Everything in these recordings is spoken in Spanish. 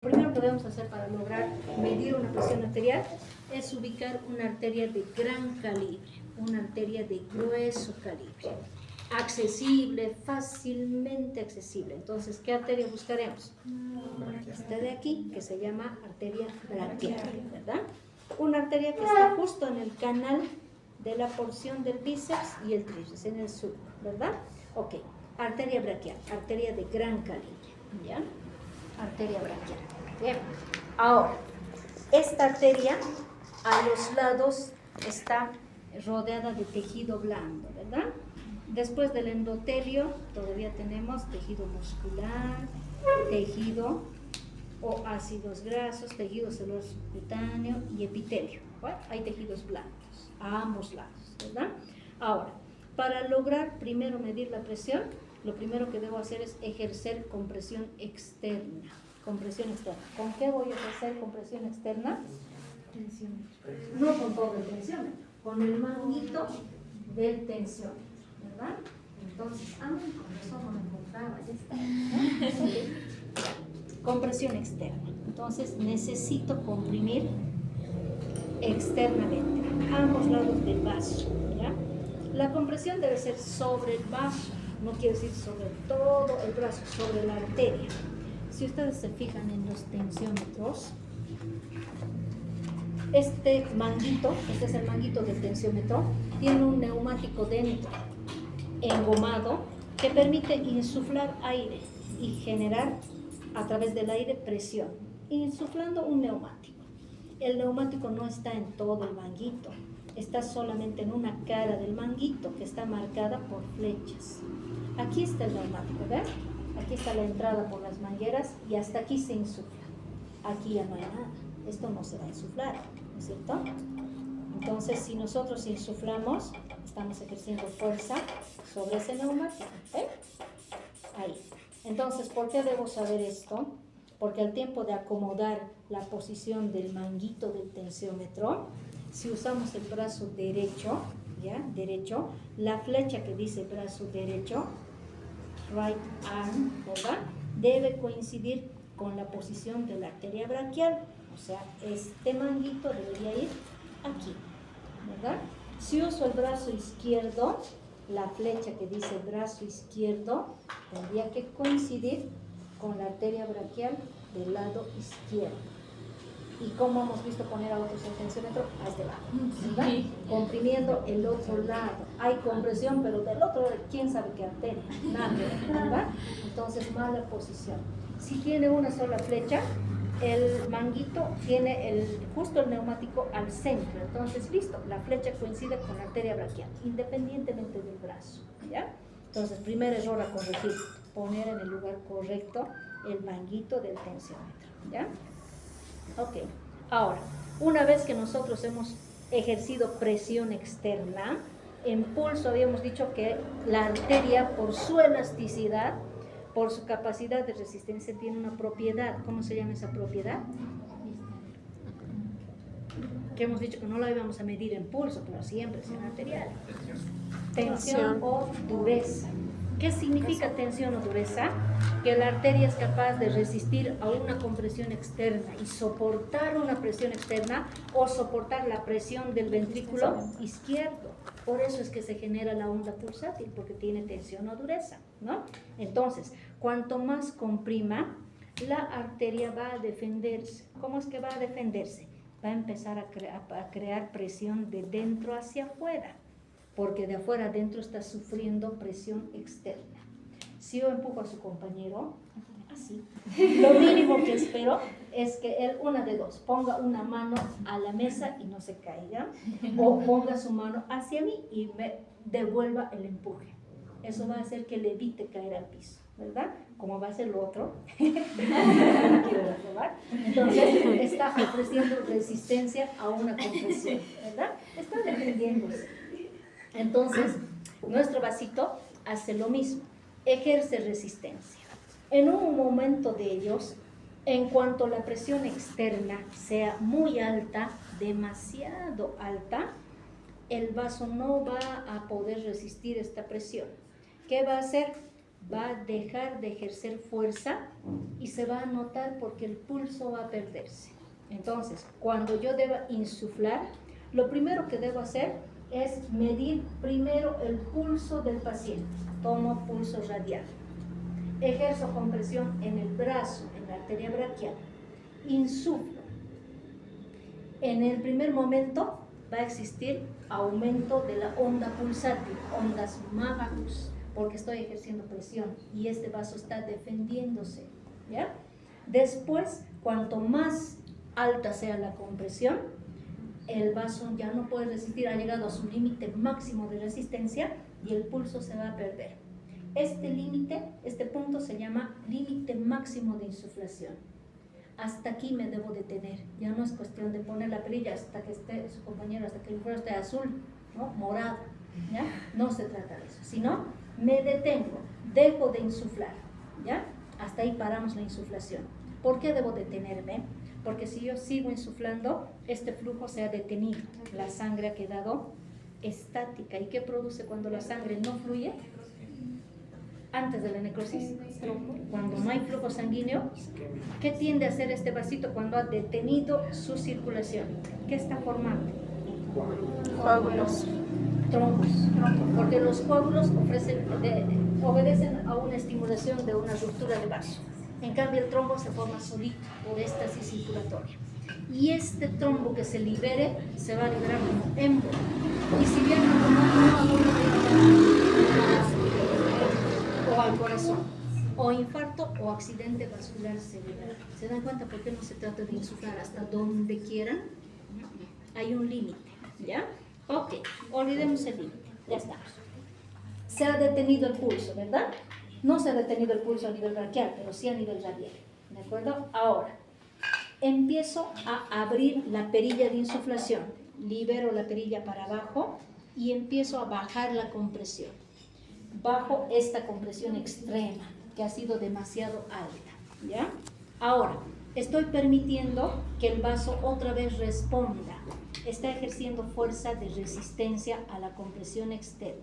Lo primero que debemos hacer para lograr medir una presión arterial es ubicar una arteria de gran calibre, una arteria de grueso calibre, accesible, fácilmente accesible. Entonces, ¿qué arteria buscaremos? Esta de aquí, que se llama arteria braquial, ¿verdad? Una arteria que está justo en el canal de la porción del bíceps y el tríceps, en el sur, ¿verdad? Ok, arteria braquial, arteria de gran calibre, ¿ya? Arteria braquial. Bien, ahora, esta arteria a los lados está rodeada de tejido blando, ¿verdad? Después del endotelio todavía tenemos tejido muscular, tejido o ácidos grasos, tejido celuloso cutáneo y epitelio. ¿Vale? Hay tejidos blandos a ambos lados, ¿verdad? Ahora, para lograr primero medir la presión, lo primero que debo hacer es ejercer compresión externa. Compresión externa. ¿Con qué voy a ejercer compresión externa? Tensiómetro. No con todo el tensiómetro, con el manguito del tensiómetro, ¿verdad? Entonces, con eso no me encontraba, ya está. Okay. Compresión externa. Entonces, necesito comprimir externamente, ambos lados del vaso, ¿ya? La compresión debe ser sobre el vaso, no quiere decir sobre todo el brazo, sobre la arteria. Si ustedes se fijan en los tensiómetros, este manguito, este es el manguito del tensiómetro, tiene un neumático dentro, engomado, que permite insuflar aire y generar a través del aire presión, insuflando un neumático. El neumático no está en todo el manguito, está solamente en una cara del manguito que está marcada por flechas. Aquí está el neumático, ¿ven? Aquí está la entrada por las mangueras y hasta aquí se insufla. Aquí ya no hay nada, esto no se va a insuflar, ¿no es cierto? Entonces, si nosotros insuflamos, estamos ejerciendo fuerza sobre ese neumático, ¿eh? Ahí. Entonces, ¿por qué debo saber esto? Porque al tiempo de acomodar la posición del manguito del tensiómetro, si usamos el brazo derecho, ¿ya? Derecho, la flecha que dice brazo derecho, right arm, ¿verdad? Debe coincidir con la posición de la arteria braquial, o sea, este manguito debería ir aquí, ¿verdad? Si uso el brazo izquierdo, la flecha que dice brazo izquierdo tendría que coincidir con la arteria braquial del lado izquierdo. ¿Y cómo hemos visto poner a otros el tensiómetro? A este lado, ¿verdad? Sí. Comprimiendo el otro lado. Hay compresión, pero del otro lado, ¿quién sabe qué arteria? Nadie, ¿verdad? Entonces, mala posición. Si tiene una sola flecha, el manguito tiene justo el neumático al centro. Entonces, listo, la flecha coincide con la arteria braquial, independientemente del brazo, ¿ya? Entonces, primer error a corregir, poner en el lugar correcto el manguito del tensiómetro, ¿ya? Ok, ahora, una vez que nosotros hemos ejercido presión externa, en pulso habíamos dicho que la arteria, por su elasticidad, por su capacidad de resistencia, tiene una propiedad. ¿Cómo se llama esa propiedad? Que hemos dicho que no la íbamos a medir en pulso, pero sí en presión arterial. Tensión o dureza. ¿Qué significa tensión o dureza? Que la arteria es capaz de resistir a una compresión externa y soportar una presión externa o soportar la presión del ventrículo izquierdo. Por eso es que se genera la onda pulsátil, porque tiene tensión o dureza, ¿no? Entonces, cuanto más comprima, la arteria va a defenderse. ¿Cómo es que va a defenderse? Va a empezar a crear presión de dentro hacia afuera, porque de afuera adentro está sufriendo presión externa. Si yo empujo a su compañero, así, lo mínimo que espero es que él, una de dos, ponga una mano a la mesa y no se caiga, o ponga su mano hacia mí y me devuelva el empuje. Eso va a hacer que le evite caer al piso, ¿verdad? Como va a ser lo otro, no quiero probar. Entonces está ofreciendo resistencia a una compresión, ¿verdad? Está defendiéndose. Entonces, nuestro vasito hace lo mismo, ejerce resistencia. En un momento de ellos, en cuanto la presión externa sea muy alta, demasiado alta, el vaso no va a poder resistir esta presión. ¿Qué va a hacer? va a dejar de ejercer fuerza y se va a notar porque el pulso va a perderse. Entonces, cuando yo deba insuflar, lo primero que debo hacer es medir primero el pulso del paciente. Tomo pulso radial. Ejerzo compresión en el brazo, en la arteria braquial. Insuflo. En el primer momento va a existir aumento de la onda pulsátil, ondas Magalus, porque estoy ejerciendo presión y este vaso está defendiéndose, ¿ya? Después, cuanto más alta sea la compresión, el vaso ya no puede resistir, ha llegado a su límite máximo de resistencia y el pulso se va a perder. Este límite, este punto se llama límite máximo de insuflación. Hasta aquí me debo detener, ya no es cuestión de poner la perilla hasta que esté su compañero, hasta que el fuego esté azul, ¿no? Morado, ¿ya? No se trata de eso, sino me detengo, dejo de insuflar, ¿ya? Hasta ahí paramos la insuflación. ¿Por qué debo detenerme? Porque si yo sigo insuflando, este flujo se ha detenido, la sangre ha quedado estática. ¿Y qué produce cuando la sangre no fluye? Antes de la necrosis, cuando no hay flujo sanguíneo, ¿qué tiende a hacer este vasito cuando ha detenido su circulación? ¿Qué está formando? Coágulos. Trombos, porque los coágulos obedecen a una estimulación de una ruptura de vaso. En cambio, el trombo se forma solito por éstasis circulatoria. Y este trombo que se libere se va a liberar como émbolo. Y si bien o al corazón, o infarto o accidente vascular cerebral. ¿Se dan cuenta por qué no se trata de insuflar hasta donde quieran? Hay un límite, ¿ya? Ok, olvidemos el límite, ya estamos. Se ha detenido el pulso, ¿verdad? No se ha detenido el pulso a nivel braquial, pero sí a nivel radial, ¿de acuerdo? Ahora, empiezo a abrir la perilla de insuflación, libero la perilla para abajo y empiezo a bajar la compresión. Bajo esta compresión extrema, que ha sido demasiado alta, ¿ya? Ahora, estoy permitiendo que el vaso otra vez responda. Está ejerciendo fuerza de resistencia a la compresión externa.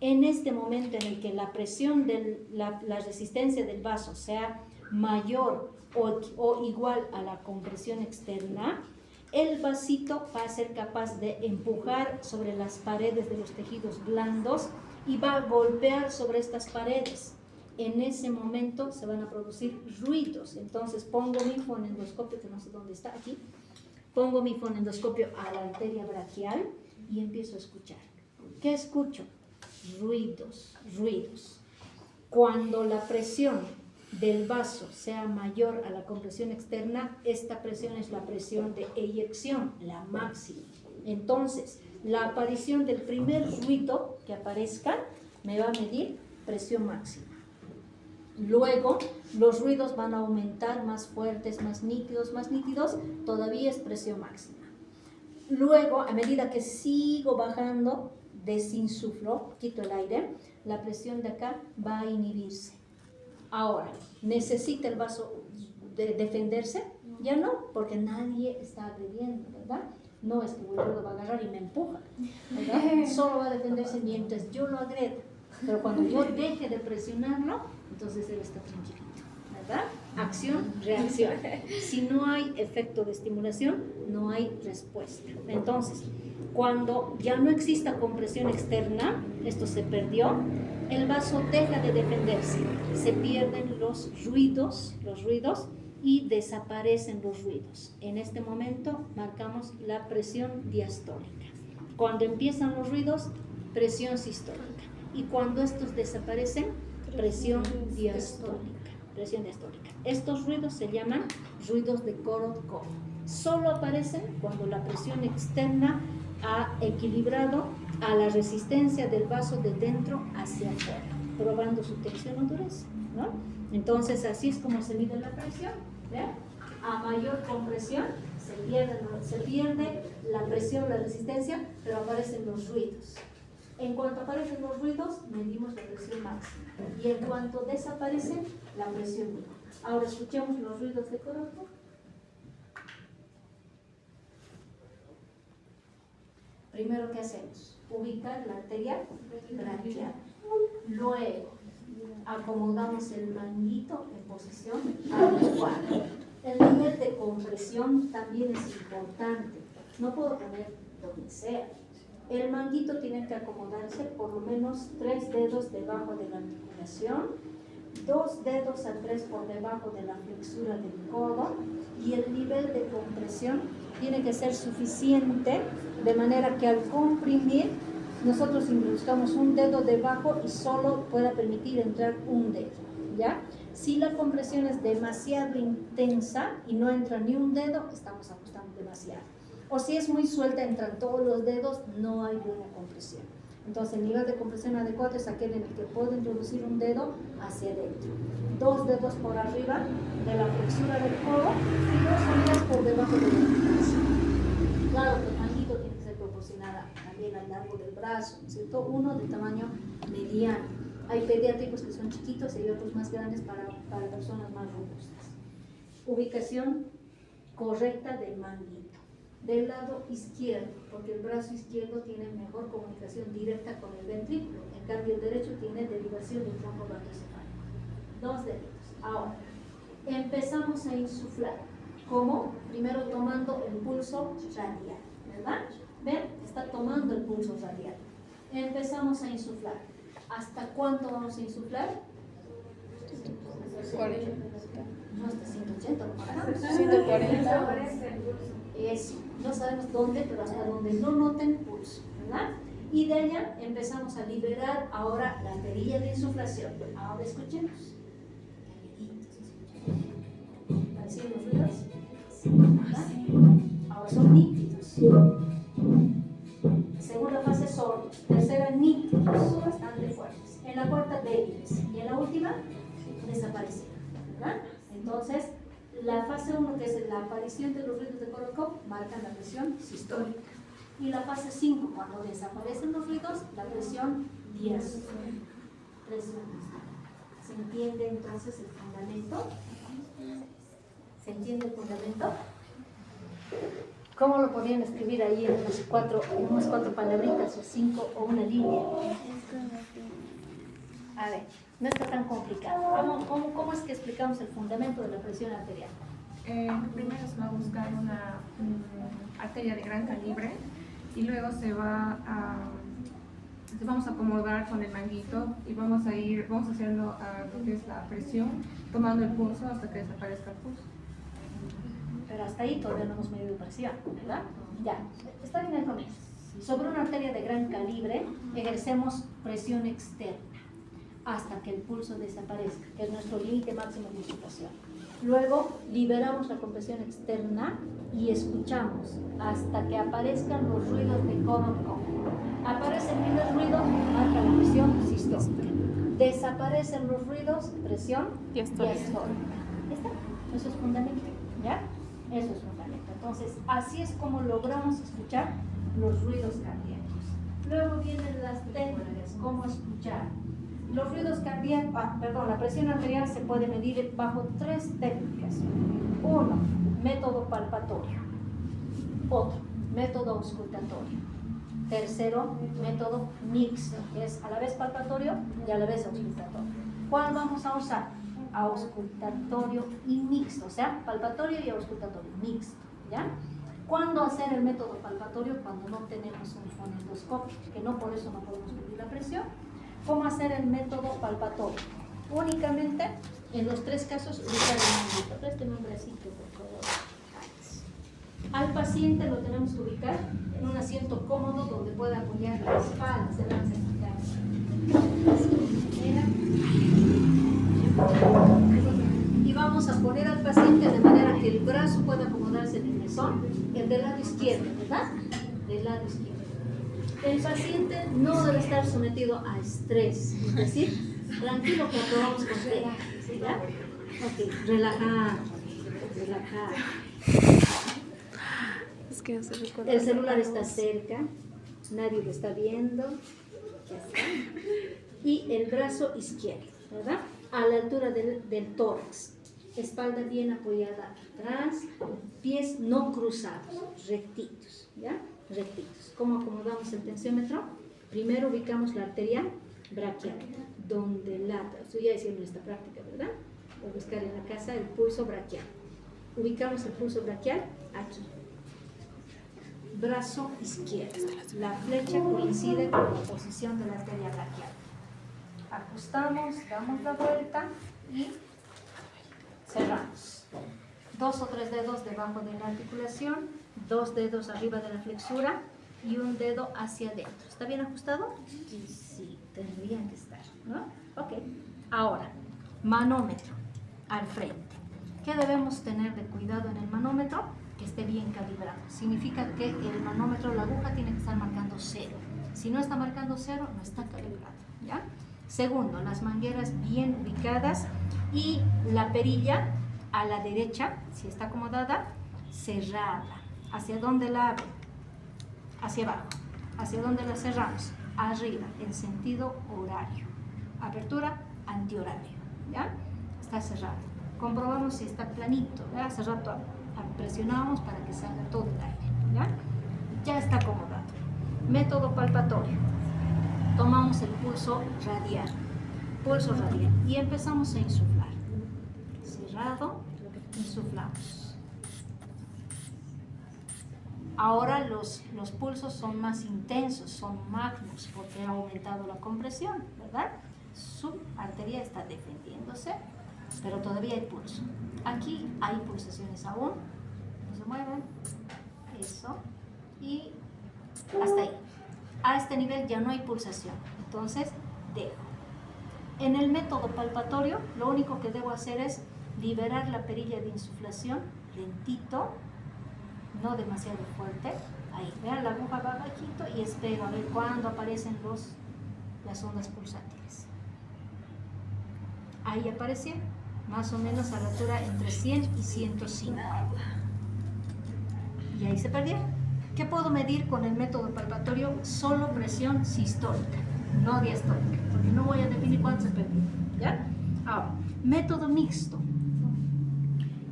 En este momento en el que la presión la resistencia del vaso sea mayor o igual a la compresión externa, el vasito va a ser capaz de empujar sobre las paredes de los tejidos blandos y va a golpear sobre estas paredes. En ese momento se van a producir ruidos. Entonces pongo mi fonendoscopio, que no sé dónde está, aquí. Pongo mi fonendoscopio a la arteria braquial y empiezo a escuchar. ¿Qué escucho? Ruidos, ruidos. Cuando la presión del vaso sea mayor a la compresión externa, esta presión es la presión de eyección, la máxima. Entonces, la aparición del primer ruido que aparezca me va a medir presión máxima. Luego, los ruidos van a aumentar más fuertes, más nítidos, todavía es presión máxima. Luego, a medida que sigo bajando, desinsuflo, quito el aire, la presión de acá va a inhibirse. Ahora, ¿necesita el vaso defenderse? Ya no, porque nadie está agrediendo, ¿verdad? No es que el ruido va a agarrar y me empuja, ¿verdad? Solo va a defenderse mientras yo lo agreda. Pero cuando yo deje de presionarlo, entonces él está tranquilito, ¿verdad? Acción, reacción. Si no hay efecto de estimulación, no hay respuesta. Entonces, cuando ya no exista compresión externa, esto se perdió, el vaso deja de defenderse, se pierden los ruidos y desaparecen los ruidos. En este momento marcamos la presión diastólica. Cuando empiezan los ruidos, presión sistólica. Y cuando estos desaparecen, presión diastólica. Estos ruidos se llaman ruidos de Korotkoff. Solo aparecen cuando la presión externa ha equilibrado a la resistencia del vaso de dentro hacia afuera, probando su tensión o dureza, ¿no? Entonces, así es como se mide la presión, ¿ve? A mayor compresión se pierde la presión, la resistencia, pero aparecen los ruidos. En cuanto aparecen los ruidos, medimos la presión máxima. Y en cuanto desaparecen, la presión mínima. Ahora escuchemos los ruidos de Korotkoff. Primero, ¿qué hacemos? Ubicar la arteria braquial. Luego, acomodamos el manguito en posición adecuada. El nivel de compresión también es importante. No puedo poner donde sea. El manguito tiene que acomodarse por lo menos 3 dedos debajo de la articulación, 2 dedos a 3 por debajo de la flexura del codo, y el nivel de compresión tiene que ser suficiente de manera que al comprimir nosotros introduzcamos un dedo debajo y solo pueda permitir entrar un dedo, ¿ya? Si la compresión es demasiado intensa y no entra ni un dedo, estamos ajustando demasiado. O si es muy suelta, entran todos los dedos, no hay buena compresión. Entonces el nivel de compresión adecuado es aquel en el que puedo introducir un dedo hacia adentro, 2 dedos por arriba de la flexura del codo y 2 unidades por debajo de la articulación. Claro que el manguito tiene que ser proporcional también al largo del brazo, ¿no es cierto? Uno de tamaño mediano. Hay pediátricos que son chiquitos y otros más grandes para personas más robustas. Ubicación correcta del manguito. Del lado izquierdo, porque el brazo izquierdo tiene mejor comunicación directa con el ventrículo, en cambio el derecho tiene derivación del tronco brachiocefálico. 2 deditos. Ahora, empezamos a insuflar. ¿Cómo? Primero tomando el pulso radial, ¿verdad? ¿Ven? Está tomando el pulso radial. Empezamos a insuflar. ¿Hasta cuánto vamos a insuflar? 40. No, hasta 180, ¿no? 140. Eso, no sabemos dónde, pero hasta donde no noten pulso, ¿verdad? Y de ella empezamos a liberar ahora la perilla de insuflación. Ahora escuchemos. ¿Parecieron los ruidos? Sí, ¿verdad? Ahora son nítidos. Segunda fase sordos, tercera nítidos, bastante fuertes. En la cuarta débiles y en la última desaparecieron, ¿verdad? Entonces, la fase 1, que es la aparición de los ruidos de Korolkov, marca la presión sistólica. Y la fase 5, cuando desaparecen los ruidos, la presión diastólica. ¿Se entiende entonces el fundamento? ¿Se entiende el fundamento? ¿Cómo lo podrían escribir ahí en unas cuatro palabritas o 5 o una línea? A ver, no está tan complicado. ¿Cómo es que explicamos el fundamento de la presión arterial? Primero se va a buscar una arteria de gran calibre y luego vamos a acomodar con el manguito y vamos haciendo lo que es la presión, tomando el pulso hasta que desaparezca el pulso. Pero hasta ahí todavía no hemos medido presión, ¿verdad? Ya, está bien el comienzo. Sobre una arteria de gran calibre ejercemos presión externa hasta que el pulso desaparezca, que es nuestro límite máximo de insuflación. Luego liberamos la compresión externa y escuchamos hasta que aparezcan los ruidos de Korolkov. Aparece el primer ruido, marca la presión sistólica. Desaparecen los ruidos, presión diastólica. ¿Ya está? Eso es fundamento, ¿ya? Eso es fundamento. Entonces, así es como logramos escuchar los ruidos cardíacos. Luego vienen las técnicas, cómo escuchar. Los ruidos cardíacos, la presión arterial se puede medir bajo 3 técnicas. 1, método palpatorio. Otro, método auscultatorio. Tercero, método mixto, que es a la vez palpatorio y a la vez auscultatorio. ¿Cuál vamos a usar? Auscultatorio y mixto, o sea, palpatorio y auscultatorio mixto, ¿ya? ¿Cuándo hacer el método palpatorio? Cuando no tenemos un fonendoscopio, que no por eso no podemos medir la presión. ¿Cómo hacer el método palpatorio? Únicamente en los 3 casos ubicar el manguito. Présteme un bracito, por favor. Al paciente lo tenemos que ubicar en un asiento cómodo donde pueda apoyar la espalda, se van a sentar. Y vamos a poner al paciente de manera que el brazo pueda acomodarse en el mesón, el del lado izquierdo, ¿verdad? Del lado izquierdo. El paciente no debe estar sometido a estrés, es decir, tranquilo que aprobamos con técnicas, ¿ya? Ok, relajado. Es que no se recuerda. El celular está cerca, nadie lo está viendo, ya está. Y el brazo izquierdo, ¿verdad? A la altura del tórax. Espalda bien apoyada atrás, pies no cruzados, rectitos, ¿ya? Rectitos. ¿Cómo acomodamos el tensiómetro? Primero ubicamos la arteria braquial. donde lata. Esto ya hicieron esta práctica, ¿verdad? Voy a buscar en la casa el pulso braquial. Ubicamos el pulso braquial aquí. Brazo izquierdo. La flecha coincide con la posición de la arteria braquial. Ajustamos, damos la vuelta y cerramos. 2 o 3 dedos debajo de la articulación, 2 dedos arriba de la flexura y un dedo hacia adentro. ¿Está bien ajustado? Sí, tendrían que estar, ¿no? Ok. Ahora, manómetro al frente. ¿Qué debemos tener de cuidado en el manómetro? Que esté bien calibrado. Significa que el manómetro, la aguja tiene que estar marcando 0. Si no está marcando 0, no está calibrado, ¿ya? Segundo, las mangueras bien ubicadas y la perilla a la derecha, si está acomodada, cerrada. ¿Hacia dónde la abro? Hacia abajo. ¿Hacia dónde la cerramos? Arriba, en sentido horario. Apertura, antihorario, ¿ya? Está cerrado. Comprobamos si está planito, ¿ya? Hace rato presionamos para que salga todo el aire, ¿ya? Ya está acomodado. Método palpatorio. Tomamos el pulso radial, y empezamos a insuflar. Cerrado, insuflamos. Ahora los pulsos son más intensos, son magnos, porque ha aumentado la compresión, ¿verdad? Su arteria está defendiéndose, pero todavía hay pulso. Aquí hay pulsaciones aún, no se mueven, eso, y hasta ahí. A este nivel ya no hay pulsación, entonces dejo. En el método palpatorio, lo único que debo hacer es liberar la perilla de insuflación, lentito, no demasiado fuerte. Ahí, vean, la aguja va bajito y espero a ver cuándo aparecen las ondas pulsátiles. Ahí aparece, más o menos a la altura entre 100 y 105. Y ahí se perdió. ¿Qué puedo medir con el método palpatorio? Solo presión sistólica, no diastólica, porque no voy a definir cuánto se perdió, ¿ya? Ahora, método mixto.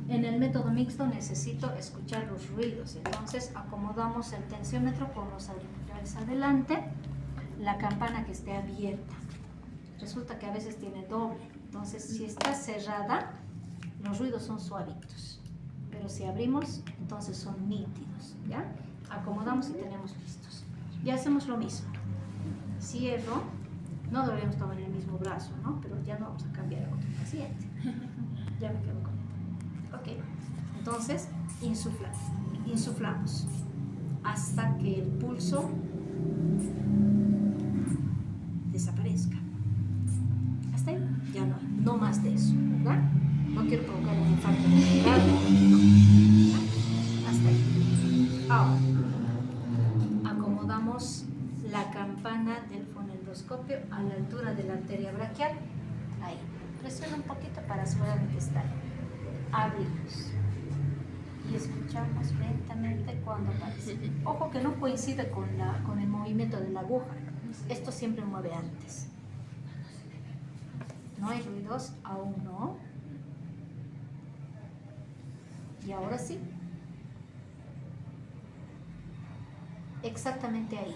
En el método mixto necesito escuchar los ruidos, entonces acomodamos el tensiómetro con los auriculares adelante, la campana que esté abierta. Resulta que a veces tiene doble, entonces si está cerrada, los ruidos son suavitos, pero si abrimos, entonces son nítidos, ¿ya? Acomodamos y tenemos listos. Ya hacemos lo mismo. Cierro, no deberíamos tomar el mismo brazo, ¿no? Pero ya no vamos a cambiar a otro paciente. Ya me quedo con él. Ok, entonces insuflamos hasta que el pulso desaparezca. Hasta ahí, ya no más de eso, ¿verdad? No quiero provocar un infarto de miocardio. Hasta ahí. Ahora, acomodamos la campana del fonendoscopio a la altura de la arteria braquial. Ahí. Presiona un poquito para asegurar que está ahí. Abrimos. Y escuchamos lentamente cuando aparece. Ojo que no coincide con el movimiento de la aguja. Esto siempre mueve antes. No hay ruidos, aún no. Y ahora sí. Exactamente ahí.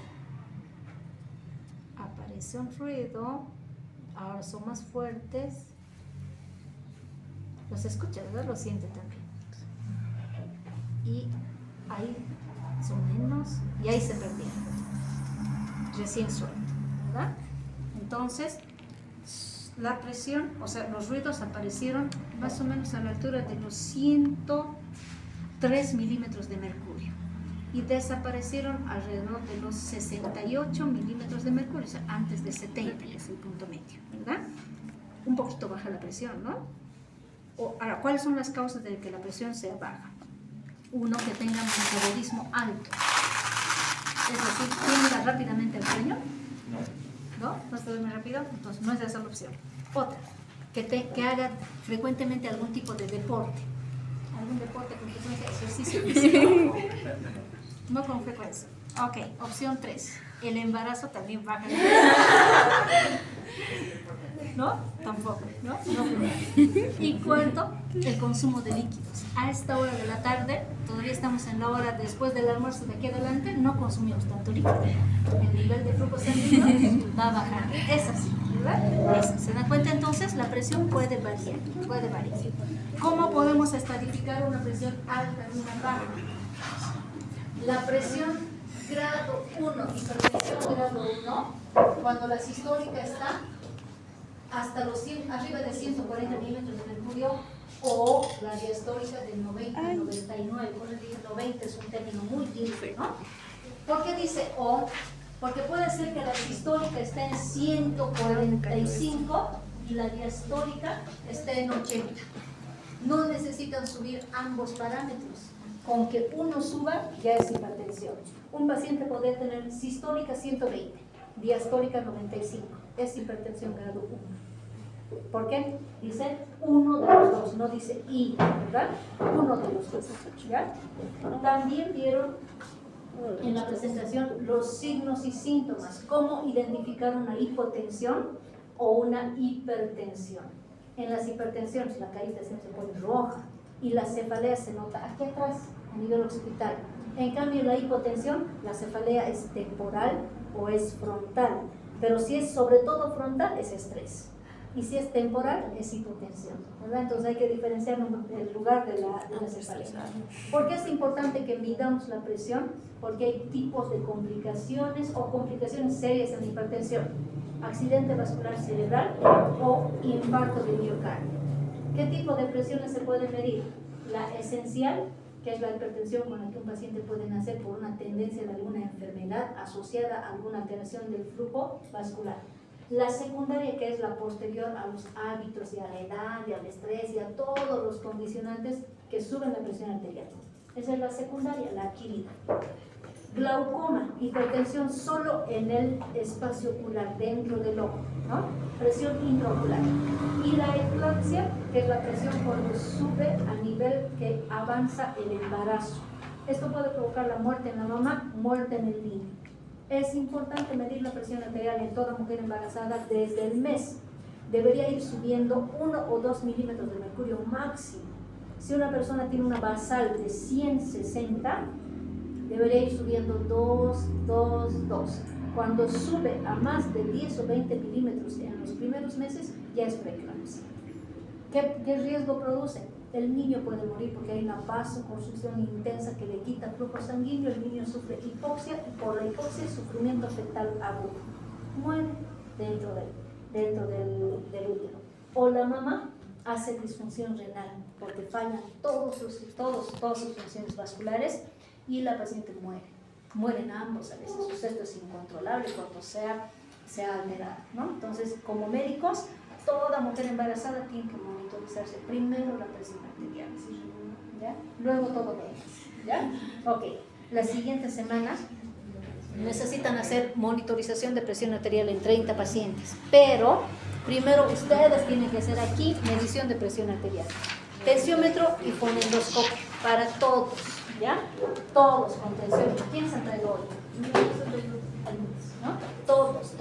Aparece un ruido. Ahora son más fuertes. Los escucha, ¿verdad? Lo siente también. Y ahí son menos. Y ahí se perdieron. Recién suelto, ¿verdad? Entonces, la presión, o sea, los ruidos aparecieron más o menos a la altura de los 103 milímetros de mercurio. Y desaparecieron alrededor de los 68 milímetros de mercurio, o sea, antes de 70, que es el punto medio, ¿verdad? Un poquito baja la presión, ¿no? Ahora, ¿cuáles son las causas de que la presión sea baja? Uno, que tenga metabolismo alto. Es decir, tienda rápidamente el sueño. ¿No? ¿No se duerme rápido? Entonces, no es esa la opción. Otra, que haga frecuentemente algún tipo de deporte. Algún deporte con frecuencia, ejercicio físico. No con frecuencia. Ok, opción 3. El embarazo también baja la presión. ¿No? Tampoco, ¿no? No. Y cuarto, el consumo de líquidos. A esta hora de la tarde, todavía estamos en la hora después del almuerzo de aquí adelante, no consumimos tanto líquido. El nivel de flujo sanguíneo va a bajar. Es así. ¿verdad? Esa. ¿Se dan cuenta? Entonces la presión puede variar, puede variar. ¿Cómo podemos estadificar una presión alta en una baja? La presión grado 1, hipertensión grado 1, cuando la sistólica está hasta los 100, arriba de 140 milímetros de mercurio, o la diastólica de 90 a 99. Por eso dije 90 es un término muy difícil, ¿no? ¿Por qué dice O? Porque puede ser que la sistólica esté en 145 y la diastólica esté en 80. No necesitan subir ambos parámetros. Con que uno suba ya es hipertensión. Un paciente puede tener sistólica 120, diastólica 95. Es hipertensión grado 1. ¿Por qué? Dice uno de los dos, no dice y, ¿verdad? Uno de los dos, ¿ya? También vieron en la presentación los signos y síntomas, cómo identificar una hipotensión o una hipertensión. En las hipertensiones la carita siempre se pone roja y la cefalea se nota aquí atrás, a nivel occipital. En cambio la hipotensión, la cefalea es temporal o es frontal, pero si es sobre todo frontal es estrés. Y si es temporal, es hipotensión, ¿verdad? Entonces hay que diferenciar el lugar de la cefalea. ¿Por qué es importante que midamos la presión? Porque hay tipos de complicaciones o complicaciones serias en la hipertensión. Accidente vascular cerebral o infarto de miocardio. ¿Qué tipo de presiones se puede medir? La esencial, que es la hipertensión con la que un paciente puede nacer por una tendencia de alguna enfermedad asociada a alguna alteración del flujo vascular. La secundaria, que es la posterior a los hábitos y a la edad y al estrés y a todos los condicionantes que suben la presión arterial. Esa es la secundaria, la adquirida. Glaucoma, hipertensión solo en el espacio ocular, dentro del ojo, ¿no? Presión intraocular. Y la eclampsia, que es la presión cuando sube a nivel que avanza el embarazo. Esto puede provocar la muerte en la mamá, muerte en el niño. Es importante medir la presión arterial en toda mujer embarazada desde el mes. Debería ir subiendo 1 o 2 milímetros de mercurio máximo. Si una persona tiene una basal de 160, debería ir subiendo 2. Cuando sube a más de 10 o 20 milímetros en los primeros meses, ya es preeclampsia. ¿Qué riesgo produce? El niño puede morir porque hay una vasoconstricción intensa que le quita flujo sanguíneo, el niño sufre hipoxia y por la hipoxia sufrimiento fetal agudo. Muere dentro del útero. O la mamá hace disfunción renal porque fallan todas sus funciones vasculares y la paciente muere. Mueren ambos a veces. Esto es incontrolable cuando sea alterado, ¿no? Entonces, como médicos, toda mujer embarazada tiene que monitorizarse primero la presión arterial, ¿ya? Luego todo lo demás, ¿ya? Ok, las siguientes semanas necesitan hacer monitorización de presión arterial en 30 pacientes, pero primero ustedes tienen que hacer aquí medición de presión arterial, tensiómetro y fonendoscopio para todos, ¿ya? Todos con tensiómetro. ¿Quién se ha traído hoy? ¿No? Todos.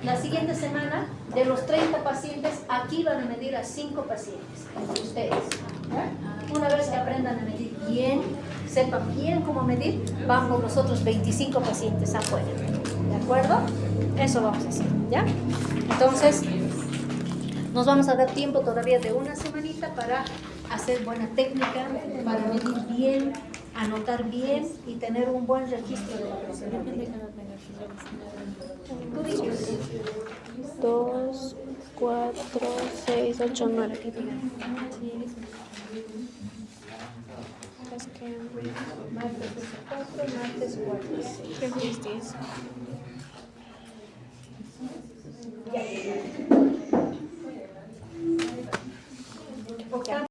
La siguiente semana, de los 30 pacientes, aquí van a medir a 5 pacientes, entre ustedes, ¿ya? Una vez que aprendan a medir bien, sepan bien cómo medir, van por los otros 25 pacientes afuera, ¿de acuerdo? Eso vamos a hacer, ¿ya? Entonces, nos vamos a dar tiempo todavía de una semanita para hacer buena técnica, para medir bien, anotar bien y tener un buen registro de la presión arterial. ¿Tú dices? 2, 4, 6, 8, 9. Es que Martes 4, martes 4. creo que es 10.